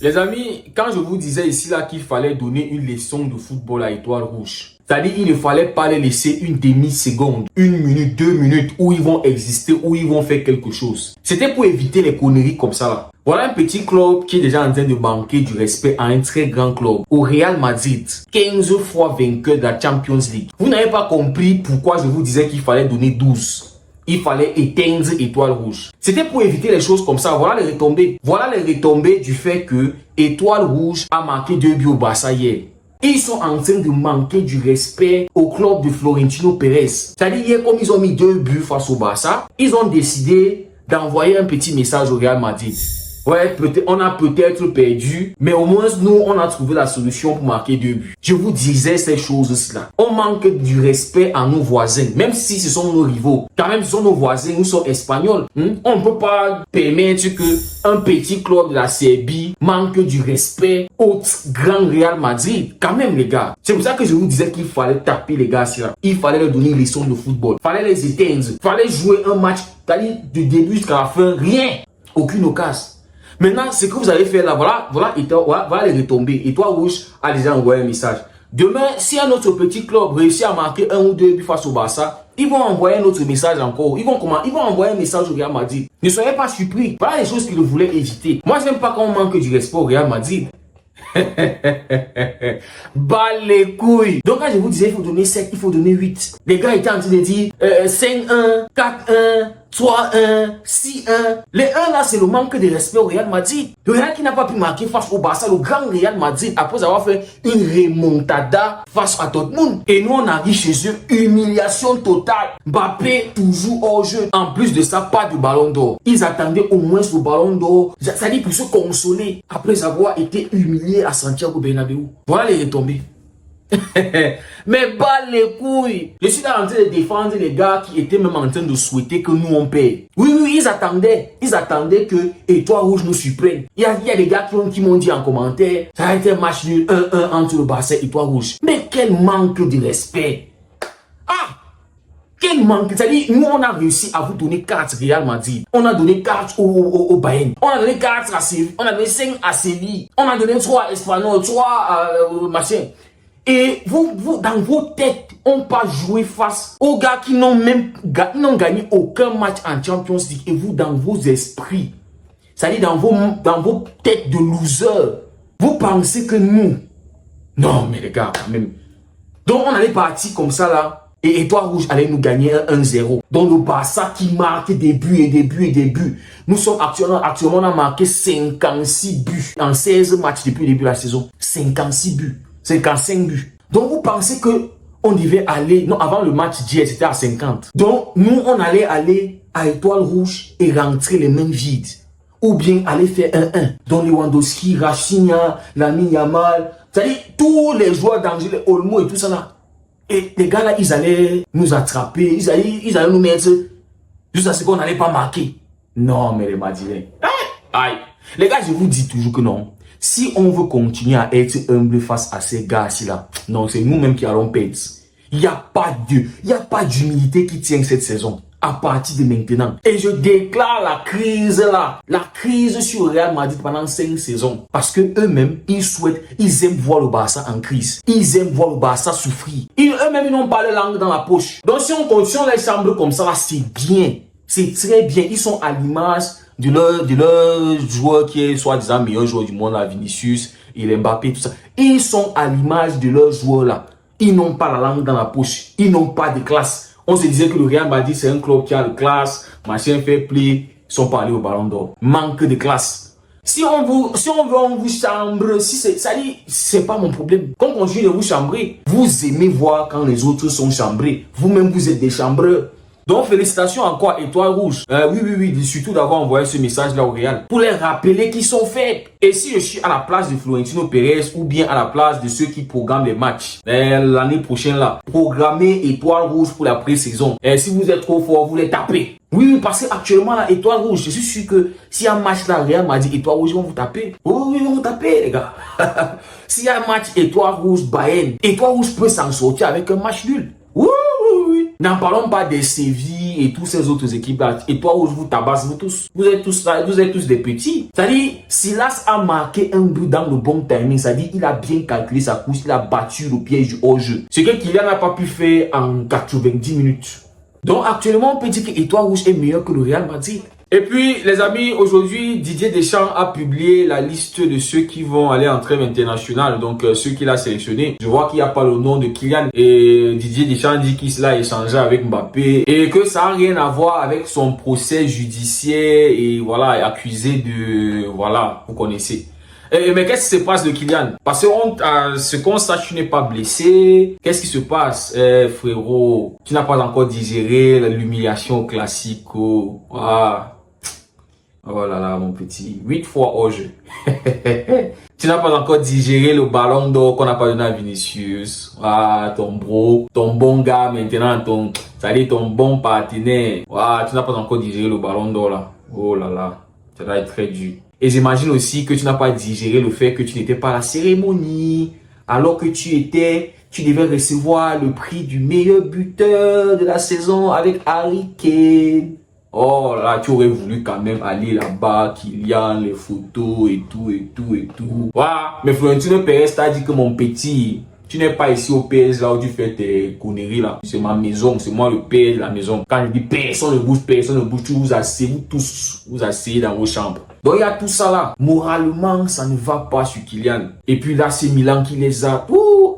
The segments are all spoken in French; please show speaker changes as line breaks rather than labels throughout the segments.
Les amis, quand je vous disais ici là qu'il fallait donner une leçon de football à Étoile Rouge, c'est-à-dire il ne fallait pas les laisser une demi-seconde, 1 minute, 2 minutes où ils vont exister, où ils vont faire quelque chose. C'était pour éviter les conneries comme ça là. Voilà un petit club qui est déjà en train de manquer du respect à un très grand club. Au Real Madrid, 15 fois vainqueur de la Champions League. Vous n'avez pas compris pourquoi je vous disais qu'il fallait donner 12. Il fallait éteindre Étoile Rouge. C'était pour éviter les choses comme ça. Voilà les retombées. Voilà les retombées du fait que Étoile Rouge a marqué 2 buts au Barça hier. Ils sont en train de manquer du respect au club de Florentino Pérez. C'est-à-dire hier, comme ils ont mis 2 buts face au Barça, ils ont décidé d'envoyer un petit message au Real Madrid. Ouais, on a peut-être perdu, mais au moins nous, on a trouvé la solution pour marquer 2 buts. Je vous disais ces choses-là. On manque du respect à nos voisins, même si ce sont nos rivaux. Quand même, ce sont nos voisins, nous sommes espagnols. On ne peut pas permettre qu'un petit club de la Serbie manque du respect au grand Real Madrid. Quand même, les gars. C'est pour ça que je vous disais qu'il fallait taper les gars là. Il fallait leur donner une leçon de football. Il fallait les éteindre. Il fallait jouer un match, c'est-à-dire du début jusqu'à la fin, rien. Aucune occasion. Maintenant, ce que vous allez faire là, voilà les retombées. Étoile Rouge a déjà envoyé un message. Demain, si un autre petit club réussit à marquer 1 ou 2 buts face au Barça, ils vont envoyer un autre message encore. Ils vont envoyer un message au Real Madrid. Ne soyez pas surpris. Voilà les choses qu'ils voulaient éviter. Moi, je n'aime pas quand on manque du respect au Real Madrid. Bah les couilles. Donc quand je vous disais il faut donner 7, il faut donner 8. Les gars étaient en train de dire 5-1, 4-1, 3-1, 6-1. Les 1 là c'est le manque de respect au Real Madrid. Le Real qui n'a pas pu marquer face au Barça, le grand Real Madrid, après avoir fait une remontada face à Dortmund. Et nous on arrive chez eux, humiliation totale. Mbappé toujours hors jeu. En plus de ça, pas de ballon d'or. Ils attendaient au moins le ballon d'or. Ça dit pour se consoler après avoir été humilié à Santiago Bernabéu. Voilà les retombées. Mais bas les couilles. Je suis là en train de défendre les gars qui étaient même en train de souhaiter que nous on paye. Oui, ils attendaient que Étoile Rouge nous surprenne. Il y a des gars qui m'ont dit en commentaire, ça a été un match nul 1-1 entre le Barça et Étoile Rouge. Mais quel manque de respect. Quel manque. C'est-à-dire, nous on a réussi à vous donner 4 Real Madrid. On a donné 4 au Bayern. On a donné 4 à Séville. On a donné 5 à Séville. On a donné 3 à Espanyol, 3 à machin. Et vous, dans vos têtes, on pas joué face aux gars qui n'ont gagné aucun match en Champions League. Et vous, dans vos esprits, c'est-à-dire dans vos têtes de losers, vous pensez que nous, non mais les gars, quand même. Donc on allait partir comme ça là, et Étoile Rouge allait nous gagner 1-0. Donc le Barça qui marque des buts. Nous sommes actuellement, on a marqué 56 buts en 16 matchs depuis le début de la saison. 56 buts. 55 buts. Donc vous pensez que on devait aller, non, avant le match d'hier c'était à 50. Donc nous on allait aller à Étoile Rouge et rentrer les mains vides. Ou bien aller faire 1-1. Donc Lewandowski, Rafinha, Lamine Yamal, c'est-à-dire tous les joueurs d'Angers, Olmo et tout ça là. Et les gars là ils allaient nous attraper, ils allaient nous mettre jusqu'à ce qu'on n'allait pas marquer. Non mais les Madrilènes. Aïe. Les gars je vous dis toujours que non. Si on veut continuer à être humble face à ces gars-là, non, c'est nous-mêmes qui allons perdre. Il n'y a pas d'humilité qui tient cette saison. À partir de maintenant. Et je déclare la crise sur le Real Madrid pendant 5 saisons. Parce que eux-mêmes, ils aiment voir le Barça en crise. Ils aiment voir le Barça souffrir. Eux-mêmes, ils n'ont pas la langue dans la poche. Donc si on continue les chambres comme ça, là, c'est bien. C'est très bien. Ils sont à l'image de leur joueur qui est soi-disant meilleur joueur du monde, là, Vinicius, et Mbappé, tout ça. Ils sont à l'image de leurs joueurs là. Ils n'ont pas la langue dans la poche. Ils n'ont pas de classe. On se disait que le Real Madrid c'est un club qui a de classe, machin fait play, ils sont pas allés au Ballon d'Or. Manque de classe. Si on veut vous chambre, ça dit, c'est pas mon problème. Quand on continue de vous chambrer, vous aimez voir quand les autres sont chambrés. Vous-même vous êtes des chambreurs. Donc félicitations encore Étoile Rouge. Oui, surtout d'avoir envoyé ce message là au Real. Pour les rappeler qu'ils sont faibles. Et si je suis à la place de Florentino Pérez ou bien à la place de ceux qui programment les matchs l'année prochaine là, programmez Étoile Rouge pour la pré-saison. Et si vous êtes trop fort, vous les tapez. Oui, parce qu'actuellement là, Étoile Rouge, je suis sûr que s'il y a un match là, Real m'a dit Étoile Rouge, ils vont vous taper. Oui, ils vont vous taper les gars. S'il y a un match Étoile Rouge Bayern, Étoile Rouge peut s'en sortir avec un match nul. Oui. N'en parlons pas des Séville, City et toutes ces autres équipes-là. Et toi, où je vous tabasse, vous êtes tous des petits. C'est-à-dire, Silas a marqué un but dans le bon timing. C'est-à-dire, il a bien calculé sa course, il a battu le piège du hors-jeu. Ce que Kylian n'a pas pu faire en 90 minutes. Donc, actuellement, on peut dire que Étoile Rouge est meilleur que le Real Madrid. Et puis, les amis, aujourd'hui, Didier Deschamps a publié la liste de ceux qui vont aller en trêve internationale. Donc, ceux qu'il a sélectionnés. Je vois qu'il n'y a pas le nom de Kylian. Et Didier Deschamps dit qu'il l'a échangé avec Mbappé. Et que ça n'a rien à voir avec son procès judiciaire. Et voilà, accusé de... Voilà, vous connaissez. Mais qu'est-ce qui se passe de Kylian? Parce que ce qu'on sache, tu n'es pas blessé. Qu'est-ce qui se passe? Frérot, tu n'as pas encore digéré l'humiliation classique. Oh là là, mon petit. 8 fois hors jeu. Tu n'as pas encore digéré le ballon d'or qu'on n'a pas donné à Vinicius. Ton bro, ton bon gars maintenant, ton bon partenaire. Tu n'as pas encore digéré le ballon d'or là. Oh là là, ça va être très dur. Et j'imagine aussi que tu n'as pas digéré le fait que tu n'étais pas à la cérémonie. Alors que tu devais recevoir le prix du meilleur buteur de la saison avec Harry Kane. Oh là, tu aurais voulu quand même aller là-bas, Kylian, les photos et tout. Mais Florentino Pérez t'a dit que mon petit, tu n'es pas ici au PS là où tu fais tes conneries là. C'est ma maison, c'est moi le père de la maison. Quand je dis personne ne bouge, tu vous asseyez dans vos chambres. Donc il y a tout ça là. Moralement, ça ne va pas sur Kylian. Et puis là, c'est Milan qui les a.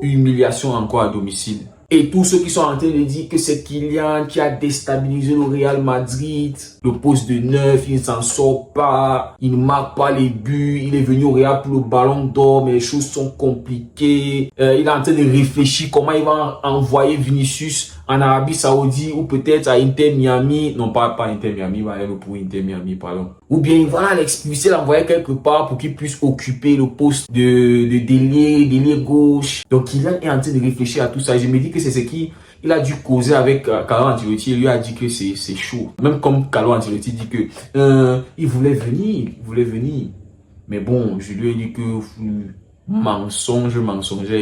Humiliation encore à domicile. Et tous ceux qui sont en train de dire que c'est Kylian qui a déstabilisé le Real Madrid, le poste de 9, il ne s'en sort pas, il ne marque pas les buts, il est venu au Real pour le ballon d'or, mais les choses sont compliquées. Il est en train de réfléchir comment il va envoyer Vinicius en Arabie Saoudite ou peut-être à Inter Miami. Non, pas Inter Miami, il va aller pour Inter Miami, pardon. Ou bien il va l'expulser, l'envoyer quelque part pour qu'il puisse occuper le poste de d'ailier gauche. Donc Kylian est en train de réfléchir à tout ça. Je me dis que c'est ce qu'il a dû causer avec Carlo Ancelotti. Il lui a dit que c'est chaud. Même comme Carlo Ancelotti dit que il voulait venir. Mais bon, je lui ai dit que mensonger,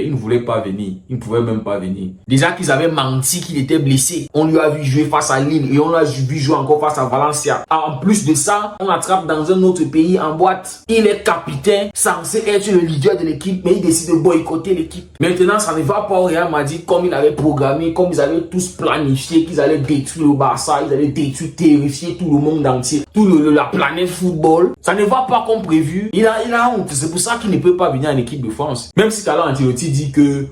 il ne voulait pas venir, il ne pouvait même pas venir. Déjà qu'ils avaient menti qu'il était blessé, on lui a vu jouer face à Lille et on l'a vu jouer encore face à Valencia. En plus de ça, on l'attrape dans un autre pays en boîte. Il est capitaine, censé être le leader de l'équipe, mais il décide de boycotter l'équipe. Maintenant, ça ne va pas au Real Madrid comme il avait programmé, comme ils avaient tous planifié qu'ils allaient détruire le Barça, ils allaient détruire, terrifier tout le monde entier, la planète football. Ça ne va pas comme prévu. Il a honte, c'est pour ça qu'il ne peut pas venir en équipe de France. Même si Carlo Ancelotti dit que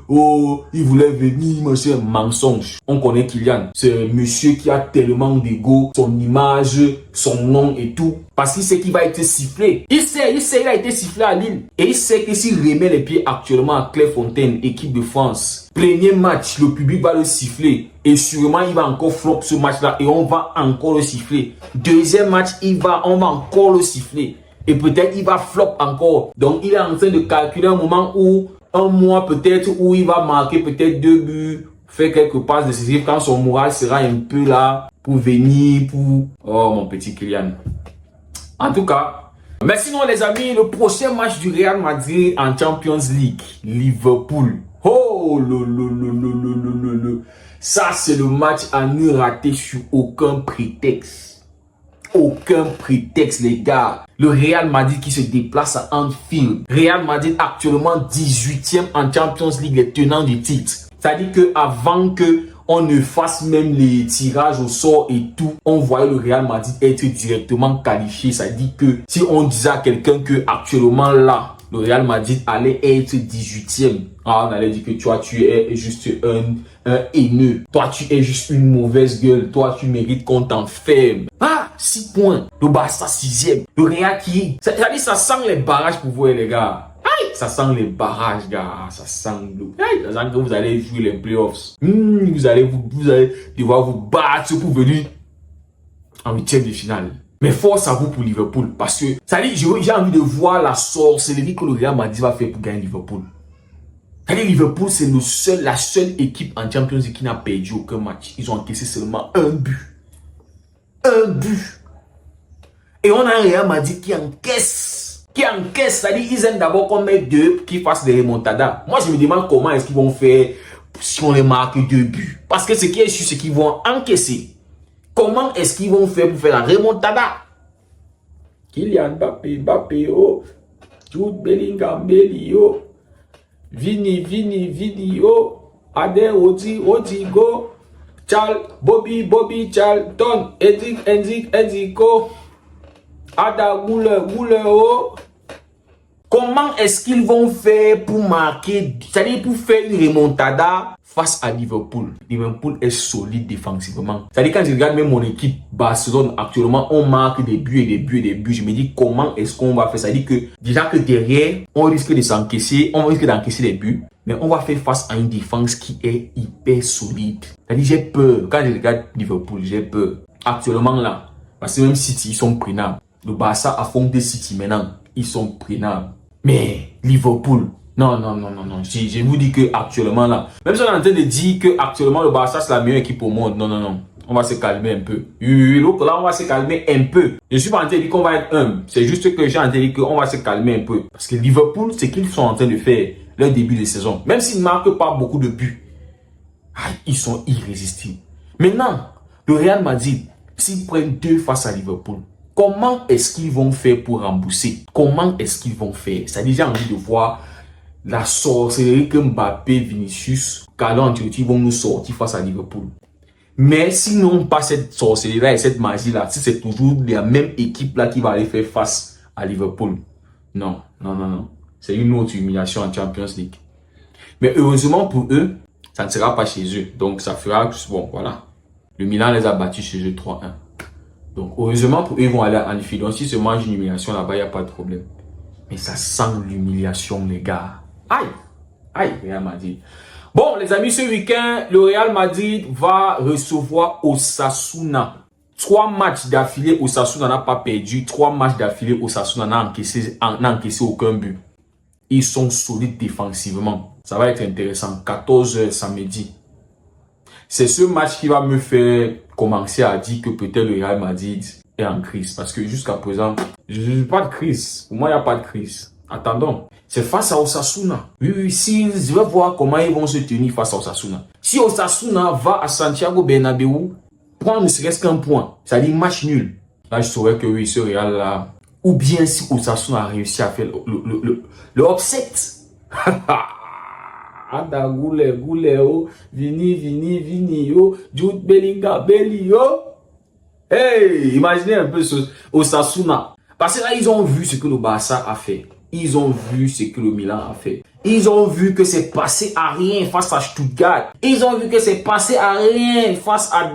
il voulait venir, monsieur, mensonge. On connaît Kylian, c'est un monsieur qui a tellement d'ego, son image, son nom et tout, parce qu'il sait qu'il va être sifflé. Il sait, il a été sifflé à Lille et il sait que s'il remet les pieds actuellement à Clairefontaine, équipe de France, premier match, le public va le siffler et sûrement il va encore flop ce match-là et on va encore le siffler. Deuxième match, on va encore le siffler. Et peut-être il va flop encore. Donc il est en train de calculer un moment où, un mois peut-être, où il va marquer peut-être 2 buts, faire quelques passes décisives quand son moral sera un peu là pour venir, pour... Oh mon petit Kylian. En tout cas, mais sinon les amis, le prochain match du Real Madrid en Champions League, Liverpool. Oh ça c'est le match à ne rater sur aucun prétexte. Aucun prétexte les gars. Le Real Madrid qui se déplace à Anfield. Real Madrid actuellement 18e en Champions League, les tenants du titre. C'est-à-dire que avant que on ne fasse même les tirages au sort et tout, on voyait le Real Madrid être directement qualifié. C'est-à-dire que si on disait à quelqu'un que actuellement là, le Real Madrid allait être 18e. On allait dire que tu es juste un haineux. Toi, tu es juste une mauvaise gueule. Toi, tu mérites qu'on t'enferme. 6 points. Le Barça 6e. Le Real qui... Ça sent les barrages pour vous, les gars. Ça sent les barrages, gars. Ça sent que vous allez jouer les playoffs. Vous allez devoir vous battre pour venir en 8e de finale. Mais force à vous pour Liverpool. Parce que, ça dit, j'ai envie de voir la sorcellerie que le Real Madrid va faire pour gagner Liverpool. Liverpool, c'est la seule équipe en Champions League qui n'a perdu aucun match. Ils ont encaissé seulement un but. Un but. Et on a un Real Madrid qui encaisse. C'est-à-dire ils aiment d'abord qu'on mette 2 qui fassent des remontadas. Moi, je me demande comment est-ce qu'ils vont faire si on les marque 2 buts. Parce que ce qui est sûr, c'est qu'ils vont encaisser. Comment est-ce qu'ils vont faire pour faire la remontada? Kylian Mbappé, oh. Jude Bellingham, oh. Vini, oh. Ade, Odigo. Bobby, Charlton, Edrico. Ada, Goule, oh. Comment est-ce qu'ils vont faire pour marquer, c'est-à-dire pour faire une remontada face à Liverpool? Liverpool est solide défensivement. C'est-à-dire quand je regarde même mon équipe Barcelone actuellement, on marque des buts. Je me dis comment est-ce qu'on va faire? C'est-à-dire que déjà que derrière, on risque d'encaisser des buts, mais on va faire face à une défense qui est hyper solide. C'est-à-dire j'ai peur. Quand je regarde Liverpool, j'ai peur. Actuellement là, parce que même City, ils sont prenables. Le Barça affronte City maintenant. Ils sont prenables. Mais Liverpool, non. Je vous dis que actuellement là, même si on est en train de dire que actuellement le Barça c'est la meilleure équipe au monde, non. On va se calmer un peu. Là, on va se calmer un peu. Je suis pas en train de dire qu'on va être humble. C'est juste que j'ai en train de dire qu'on va se calmer un peu. Parce que Liverpool, c'est qu'ils sont en train de faire leur début de saison. Même s'ils ne marquent pas beaucoup de buts, ils sont irrésistibles. Maintenant, le Real Madrid, s'ils prennent 2 face à Liverpool, comment est-ce qu'ils vont faire pour rembourser? Comment est-ce qu'ils vont faire? C'est-à-dire, j'ai envie de voir la sorcellerie que Mbappé, Vinicius, Carlo Ancelotti vont nous sortir face à Liverpool. Mais s'ils n'ont pas cette sorcellerie-là et cette magie-là, si c'est toujours la même équipe-là qui va aller faire face à Liverpool, non. C'est une autre humiliation en Champions League. Mais heureusement pour eux, ça ne sera pas chez eux. Donc, ça fera, bon, voilà. Le Milan les a battus chez eux 3-1. Donc, heureusement pour eux, ils vont aller en Anfield. Donc, si se mange une humiliation là-bas, il n'y a pas de problème. Mais ça sent l'humiliation, les gars. Aïe, Real Madrid. Bon, les amis, ce week-end, le Real Madrid va recevoir Osasuna. 3 matchs d'affilée, Osasuna n'a pas perdu. 3 matchs d'affilée, Osasuna n'a encaissé aucun but. Ils sont solides défensivement. Ça va être intéressant. 14h samedi. C'est ce match qui va me faire commencer à dire que peut-être le Real Madrid est en crise. Parce que jusqu'à présent, je n'ai pas de crise. Pour moi, il n'y a pas de crise. Attendons. C'est face à Osasuna. Oui, je vais voir comment ils vont se tenir face à Osasuna. Si Osasuna va à Santiago Bernabéu, prendre ne serait-ce qu'un point, c'est-à-dire match nul. Là, je saurais que oui, ce Real là. Ou bien si Osasuna a réussi à faire le upset. Ada Goule, oh. Vini, oh. Jude Bellingham, oh. Hey, imaginez un peu Osasuna. Parce que là, ils ont vu ce que le Barça a fait. Ils ont vu ce que le Milan a fait. Ils ont vu que c'est passé à rien face à Stuttgart. Ils ont vu que c'est passé à rien face à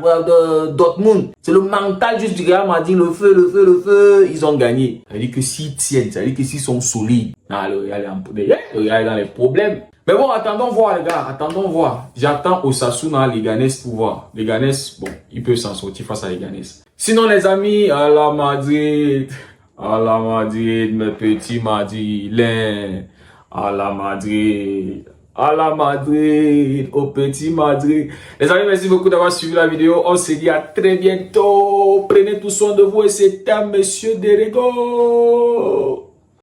Dortmund. C'est le mental juste du Real Madrid, le feu. Ils ont gagné. Ça veut dire que s'ils tiennent, ça veut dire que s'ils sont solides, le Real est dans les problèmes. Mais bon, attendons voir les gars, attendons voir. J'attends Osasuna, les Ganes pour voir. Les Ganes, bon, ils peuvent s'en sortir face à les Ganes. Sinon les amis, à la Madrid, mes petits Madrilènes. À la Madrid, au petit Madrid. Les amis, merci beaucoup d'avoir suivi la vidéo. On se dit à très bientôt. Prenez tout soin de vous et c'était Monsieur Derego.